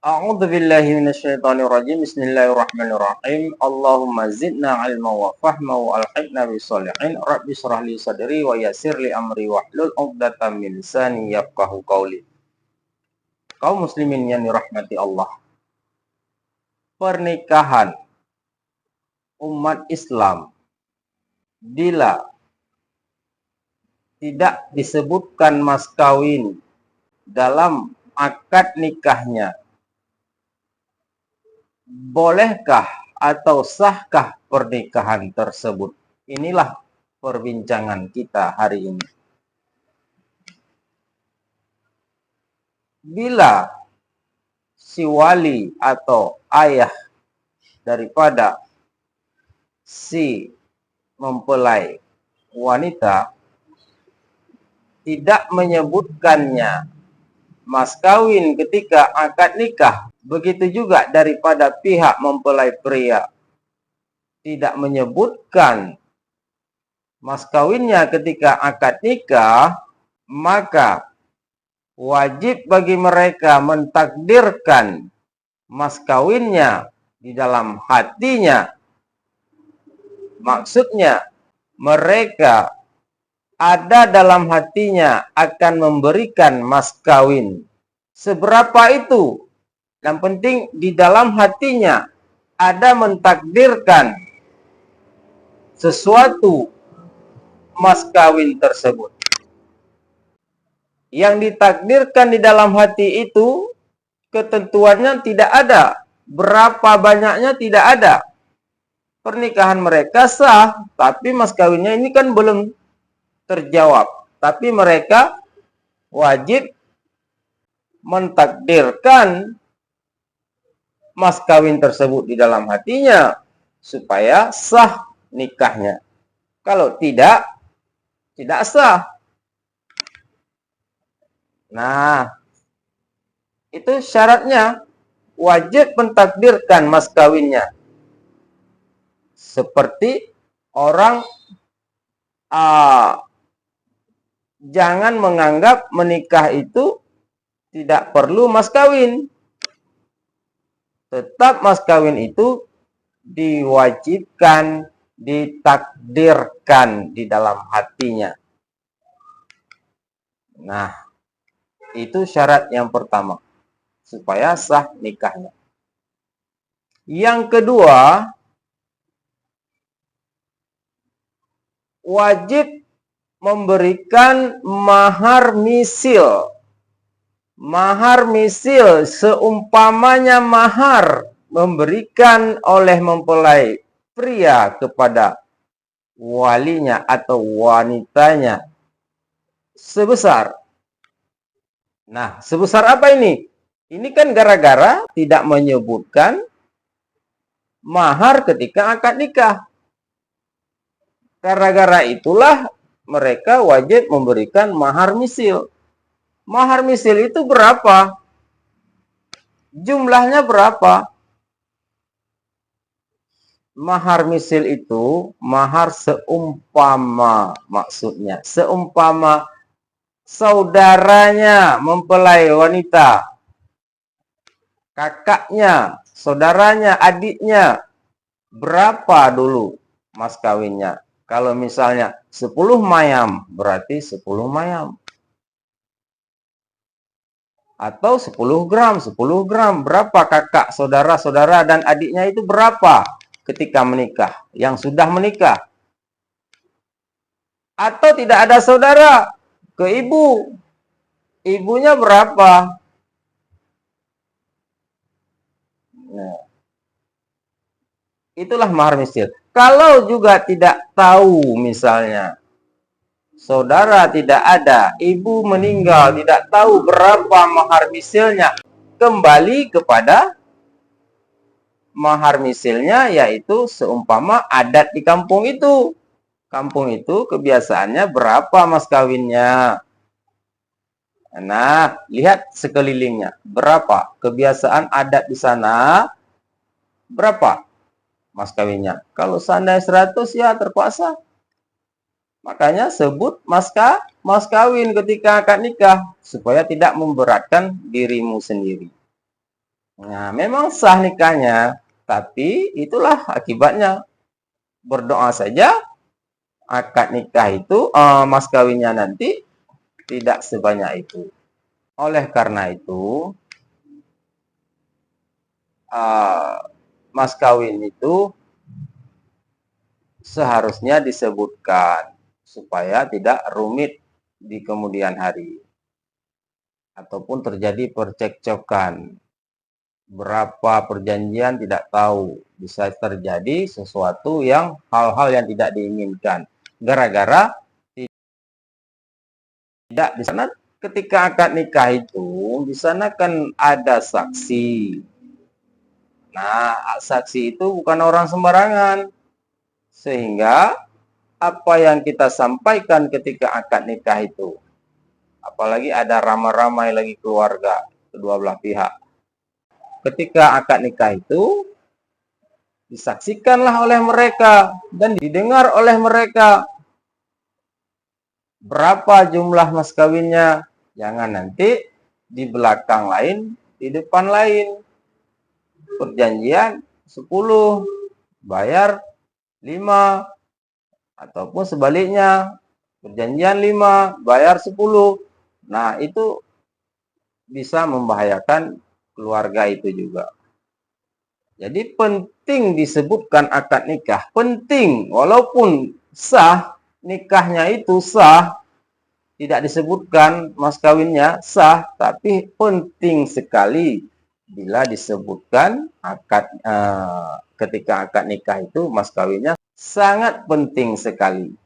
A'udzu billahi minasyaitonir rajim. Bismillahirrahmanirrahim. Allahumma zidna ilma wa fahma wa alhiqna bisolihin. Rabbi shrah li sadri wa yassir li amri wahlul 'uqdatam min lisani yafqahu qawli. Kaum muslimin yang dirahmati Allah. Pernikahan umat Islam bila tidak disebutkan mas kawin dalam akad nikahnya, bolehkah atau sahkah pernikahan tersebut? Inilah perbincangan kita hari ini. Bila si wali atau ayah daripada si mempelai wanita tidak menyebutkannya mas kawin ketika akad nikah, begitu juga daripada pihak mempelai pria tidak menyebutkan mas kawinnya ketika akad nikah, maka wajib bagi mereka mentakdirkan mas kawinnya di dalam hatinya. Maksudnya mereka ada dalam hatinya akan memberikan mas kawin. Seberapa itu? Yang penting di dalam hatinya ada mentakdirkan sesuatu mas kawin tersebut. Yang ditakdirkan di dalam hati itu ketentuannya tidak ada. Berapa banyaknya tidak ada. Pernikahan mereka sah, tapi mas kawinnya ini kan belum terjawab. Tapi mereka wajib mentakdirkan mas kawin tersebut di dalam hatinya supaya sah nikahnya. Kalau tidak, tidak sah. Nah, itu syaratnya wajib mentakdirkan mas kawinnya. Seperti orang jangan menganggap menikah itu tidak perlu mas kawin. Tetap mas kawin itu diwajibkan, ditakdirkan di dalam hatinya. Nah, itu syarat yang pertama supaya sah nikahnya. Yang kedua, wajib memberikan mahar misil. Mahar misil seumpamanya mahar memberikan oleh mempelai pria kepada walinya atau wanitanya sebesar. Nah, sebesar apa ini? Ini kan gara-gara tidak menyebutkan mahar ketika akad nikah. Gara-gara itulah mereka wajib memberikan mahar misil. Mahar misil itu berapa? Jumlahnya berapa? Mahar misil itu mahar seumpama, maksudnya seumpama saudaranya mempelai wanita, kakaknya, saudaranya, adiknya, berapa dulu mas kawinnya? Kalau misalnya 10 mayam, berarti 10 mayam. Atau 10 gram, 10 gram. Berapa kakak, saudara-saudara, dan adiknya itu berapa ketika menikah? Yang sudah menikah. Atau tidak ada saudara, ke ibu. Ibunya berapa? Nah, itulah mahar misil. Kalau juga tidak tahu misalnya, saudara tidak ada, ibu meninggal, tidak tahu berapa mahar misilnya, kembali kepada mahar misilnya, yaitu seumpama adat di kampung itu. Kampung itu kebiasaannya berapa mas kawinnya. Nah, lihat sekelilingnya. Berapa kebiasaan adat di sana, berapa mas kawinnya. Kalau seandainya 100 ya terpaksa. Makanya sebut mas kawin ketika akad nikah supaya tidak memberatkan dirimu sendiri. Nah, memang sah nikahnya, tapi itulah akibatnya. Berdoa saja, akad nikah itu, mas kawinnya nanti tidak sebanyak itu. Oleh karena itu, mas kawin itu seharusnya disebutkan supaya tidak rumit di kemudian hari ataupun terjadi percekcokan. Berapa perjanjian tidak tahu, bisa terjadi sesuatu yang hal-hal yang tidak diinginkan gara-gara tidak di sana. Ketika akad nikah itu di sana kan ada saksi. Nah, saksi itu bukan orang sembarangan, sehingga apa yang kita sampaikan ketika akad nikah itu, apalagi ada ramai-ramai lagi keluarga kedua belah pihak, ketika akad nikah itu disaksikanlah oleh mereka dan didengar oleh mereka berapa jumlah mas kawinnya. Jangan nanti di belakang lain, di depan lain. Perjanjian 10, bayar 5, ataupun sebaliknya, perjanjian 5, bayar 10. Nah, itu bisa membahayakan keluarga itu juga. Jadi penting disebutkan akad nikah, penting walaupun sah, nikahnya itu sah, tidak disebutkan mas kawinnya sah, tapi penting sekali bila disebutkan akad, ketika akad nikah itu mas kawinnya sangat penting sekali.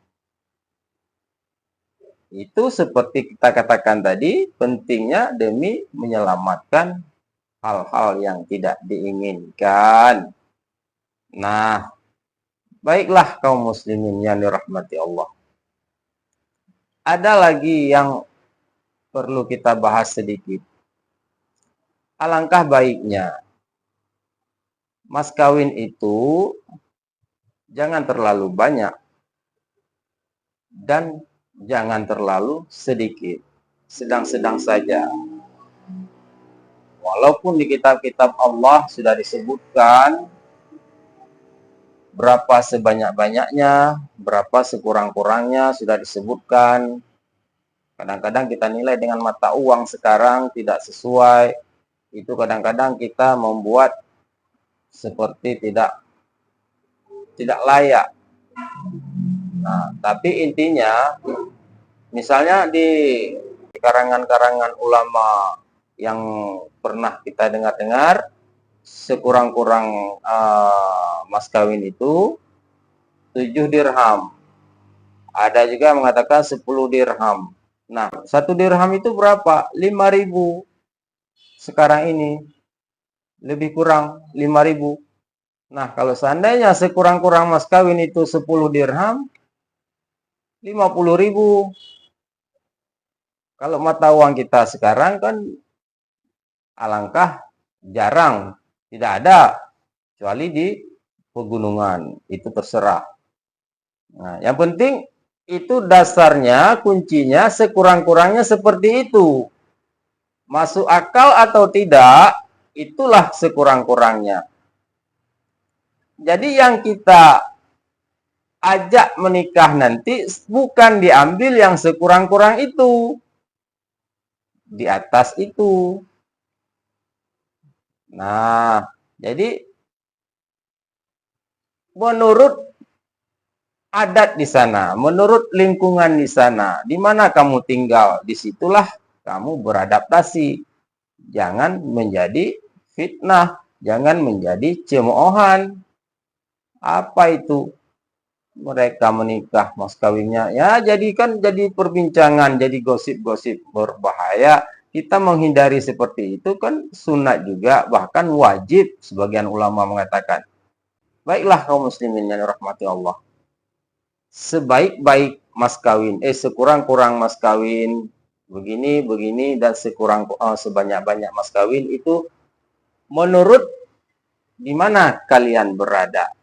Itu seperti kita katakan tadi, pentingnya demi menyelamatkan hal-hal yang tidak diinginkan. Nah, baiklah kaum muslimin yang dirahmati Allah. Ada lagi yang perlu kita bahas sedikit. Alangkah baiknya mas kawin itu jangan terlalu banyak dan jangan terlalu sedikit. Sedang-sedang saja. Walaupun di kitab-kitab Allah sudah disebutkan berapa sebanyak-banyaknya, berapa sekurang-kurangnya sudah disebutkan. Kadang-kadang kita nilai dengan mata uang sekarang tidak sesuai. Itu kadang-kadang kita membuat seperti tidak layak. Nah, tapi intinya, misalnya di karangan-karangan ulama yang pernah kita dengar-dengar, sekurang-kurang mas kawin itu 7 dirham. Ada juga mengatakan 10 dirham. Nah, 1 dirham itu berapa? 5.000. Sekarang ini lebih kurang 5.000. Nah, kalau seandainya sekurang-kurang mas kawin itu 10 dirham, 50.000. Kalau mata uang kita sekarang kan alangkah jarang, tidak ada, kecuali di pegunungan, itu terserah. Nah, yang penting itu dasarnya, kuncinya sekurang-kurangnya seperti itu. Masuk akal atau tidak, itulah sekurang-kurangnya. Jadi yang kita ajak menikah nanti bukan diambil yang sekurang-kurang itu, di atas itu. Nah, jadi menurut adat di sana, menurut lingkungan di sana, di mana kamu tinggal, disitulah kamu beradaptasi. Jangan menjadi fitnah, jangan menjadi cemoohan. Apa itu? Mereka menikah, mas kawinnya, ya jadi perbincangan, jadi gosip-gosip berbahaya. Kita menghindari seperti itu kan sunat juga, bahkan wajib, sebagian ulama mengatakan. Baiklah kaum muslimin yang dirahmati Allah. Sebaik-baik mas kawin, sekurang-kurang mas kawin, begini, dan sebanyak-banyak mas kawin itu menurut di mana kalian berada.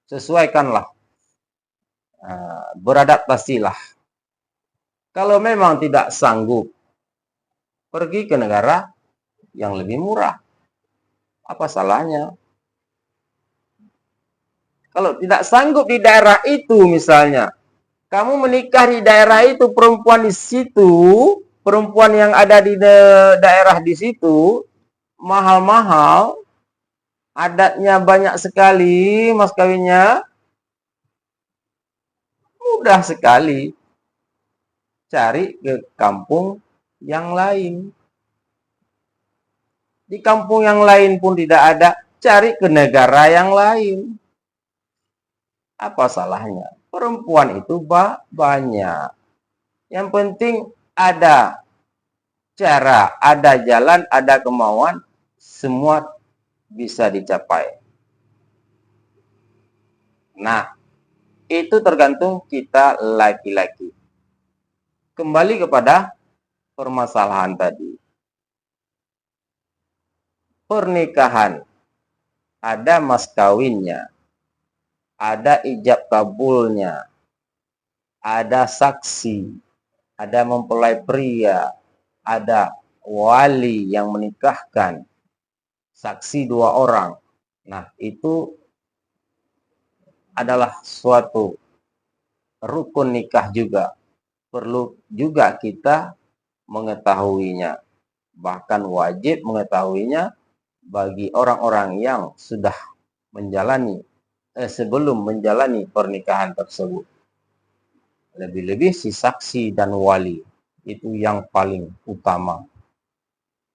Sesuaikanlah, beradaptasilah. Kalau memang tidak sanggup, pergi ke negara yang lebih murah. Apa salahnya? Kalau tidak sanggup di daerah itu misalnya, kamu menikah di daerah itu, perempuan di situ, perempuan yang ada di daerah di situ, mahal-mahal, adatnya banyak sekali, mas kawinnya, mudah sekali. Cari ke kampung yang lain. Di kampung yang lain pun tidak ada, cari ke negara yang lain. Apa salahnya? Perempuan itu banyak. Yang penting ada cara, ada jalan, ada kemauan, semua bisa dicapai. Nah, itu tergantung kita laki-laki. Kembali kepada permasalahan tadi. Pernikahan, ada mas kawinnya, ada ijab kabulnya, ada saksi, ada mempelai pria, ada wali yang menikahkan, saksi 2 orang. Nah, itu adalah suatu rukun nikah juga. Perlu juga kita mengetahuinya. Bahkan wajib mengetahuinya bagi orang-orang yang sudah menjalani sebelum menjalani pernikahan tersebut. Lebih-lebih si saksi dan wali itu yang paling utama.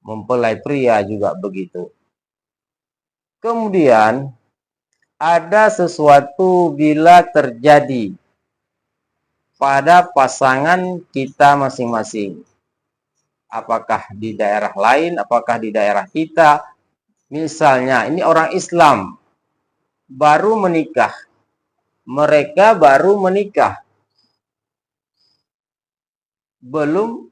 Mempelai pria juga begitu. Kemudian ada sesuatu bila terjadi pada pasangan kita masing-masing. Apakah di daerah lain, apakah di daerah kita. Misalnya, ini orang Islam baru menikah. Mereka baru menikah. Belum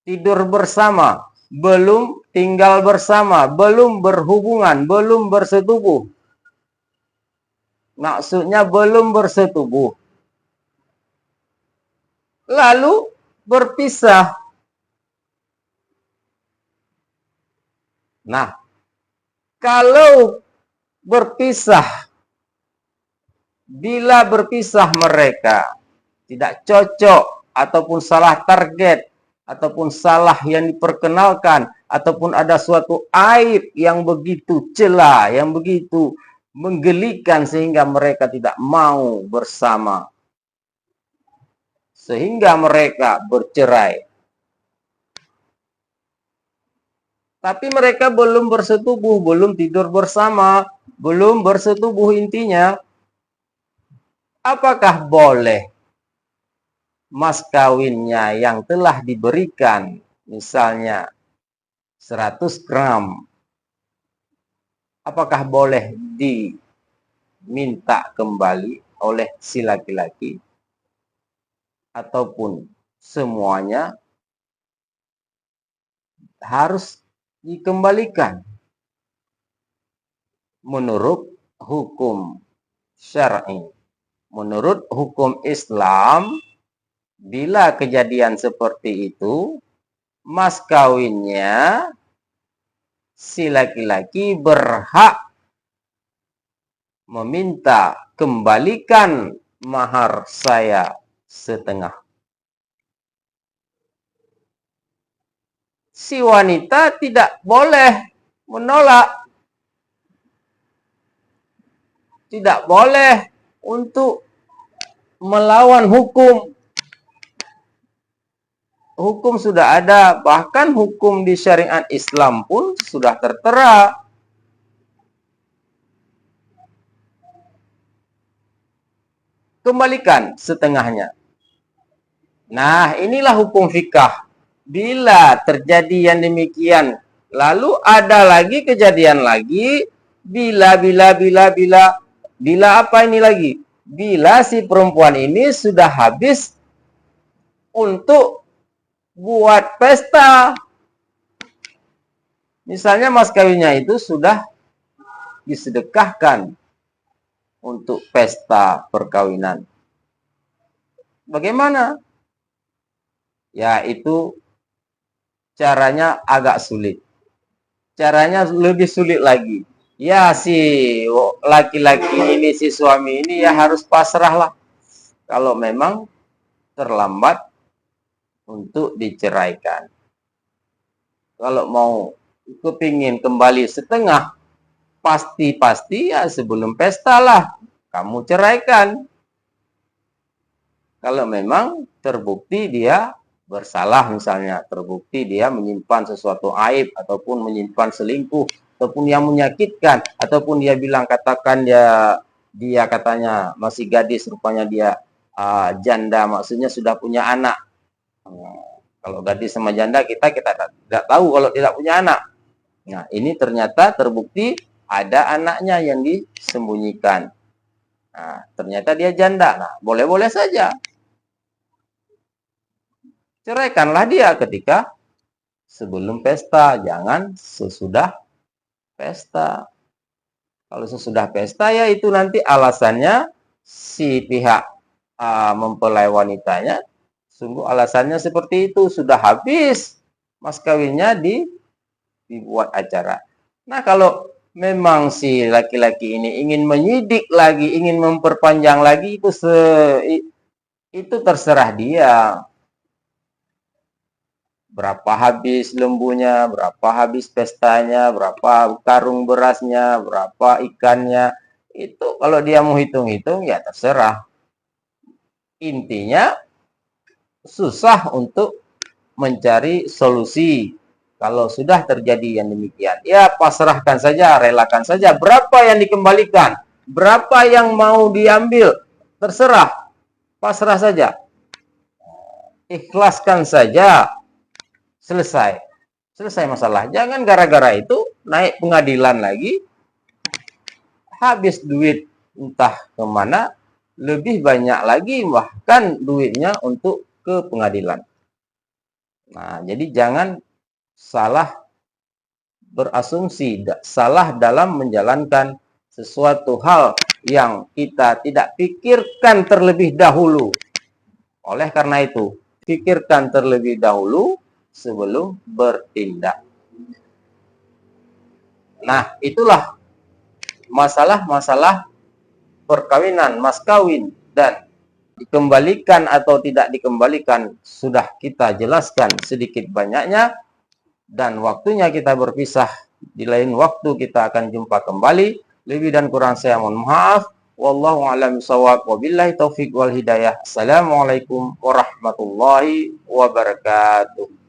tidur bersama, belum tinggal bersama, belum berhubungan, belum bersetubuh. Maksudnya belum bersetubuh. Lalu berpisah. Nah, kalau berpisah, bila berpisah mereka tidak cocok, ataupun salah target, ataupun salah yang diperkenalkan, ataupun ada suatu aib yang begitu cela, yang begitu menggelikan sehingga mereka tidak mau bersama, sehingga mereka bercerai. Tapi mereka belum bersetubuh, belum tidur bersama, belum bersetubuh intinya. Apakah boleh mas kawinnya yang telah diberikan, misalnya 100 gram, apakah boleh diminta kembali oleh si laki-laki? Ataupun semuanya harus dikembalikan menurut hukum syar'i. Menurut hukum Islam, bila kejadian seperti itu, mas kawinnya si laki-laki berhak meminta kembalikan mahar saya setengah. Si wanita tidak boleh menolak, tidak boleh untuk melawan hukum. Hukum sudah ada, bahkan hukum di syariat Islam pun sudah tertera. Kembalikan setengahnya. Nah, inilah hukum fikih. Bila terjadi yang demikian, lalu ada lagi kejadian lagi, bila apa ini lagi? Bila si perempuan ini sudah habis untuk buat pesta. Misalnya mas kawinnya itu sudah disedekahkan untuk pesta perkawinan. Bagaimana? Ya itu caranya agak sulit. Caranya lebih sulit lagi. Ya si laki-laki ini, si suami ini ya harus pasrah lah. Kalau memang terlambat untuk diceraikan. Kalau mau kepingin kembali setengah, pasti ya sebelum pesta lah kamu ceraikan. Kalau memang terbukti dia bersalah, misalnya terbukti dia menyimpan sesuatu aib ataupun menyimpan selingkuh ataupun yang menyakitkan, ataupun dia bilang katakan dia katanya masih gadis, rupanya dia janda, maksudnya sudah punya anak. Kalau gadis sama janda kita tidak tahu kalau tidak punya anak. Nah, ini ternyata terbukti ada anaknya yang disembunyikan. Nah, ternyata dia janda. Nah, boleh-boleh saja. Ceraikanlah dia ketika sebelum pesta, jangan sesudah pesta. Kalau sesudah pesta ya itu nanti alasannya si pihak mempelai wanitanya, sungguh alasannya seperti itu, sudah habis mas kawinnya dibuat acara. Nah, kalau memang si laki-laki ini ingin menyidik lagi, ingin memperpanjang lagi, itu terserah dia. Berapa habis lembunya, berapa habis pestanya, berapa karung berasnya, berapa ikannya. Itu kalau dia mau hitung-hitung ya terserah. Intinya susah untuk mencari solusi. Kalau sudah terjadi yang demikian, ya pasrahkan saja, relakan saja. Berapa yang dikembalikan, berapa yang mau diambil, terserah. Pasrah saja. Ikhlaskan saja. Selesai masalah. Jangan gara-gara itu naik pengadilan lagi, habis duit entah kemana, lebih banyak lagi bahkan duitnya untuk ke pengadilan. Nah, jadi jangan salah berasumsi, salah dalam menjalankan sesuatu hal yang kita tidak pikirkan terlebih dahulu. Oleh karena itu, pikirkan terlebih dahulu sebelum bertindak. Nah, itulah masalah-masalah perkawinan, mas kawin, dan dikembalikan atau tidak dikembalikan sudah kita jelaskan sedikit banyaknya, dan waktunya kita berpisah. Di lain waktu kita akan jumpa kembali. Lebih dan kurang saya mohon maaf. Wallahu a'lam bishawab. Wabillahi taufik wal hidayah. Assalamualaikum warahmatullahi wabarakatuh.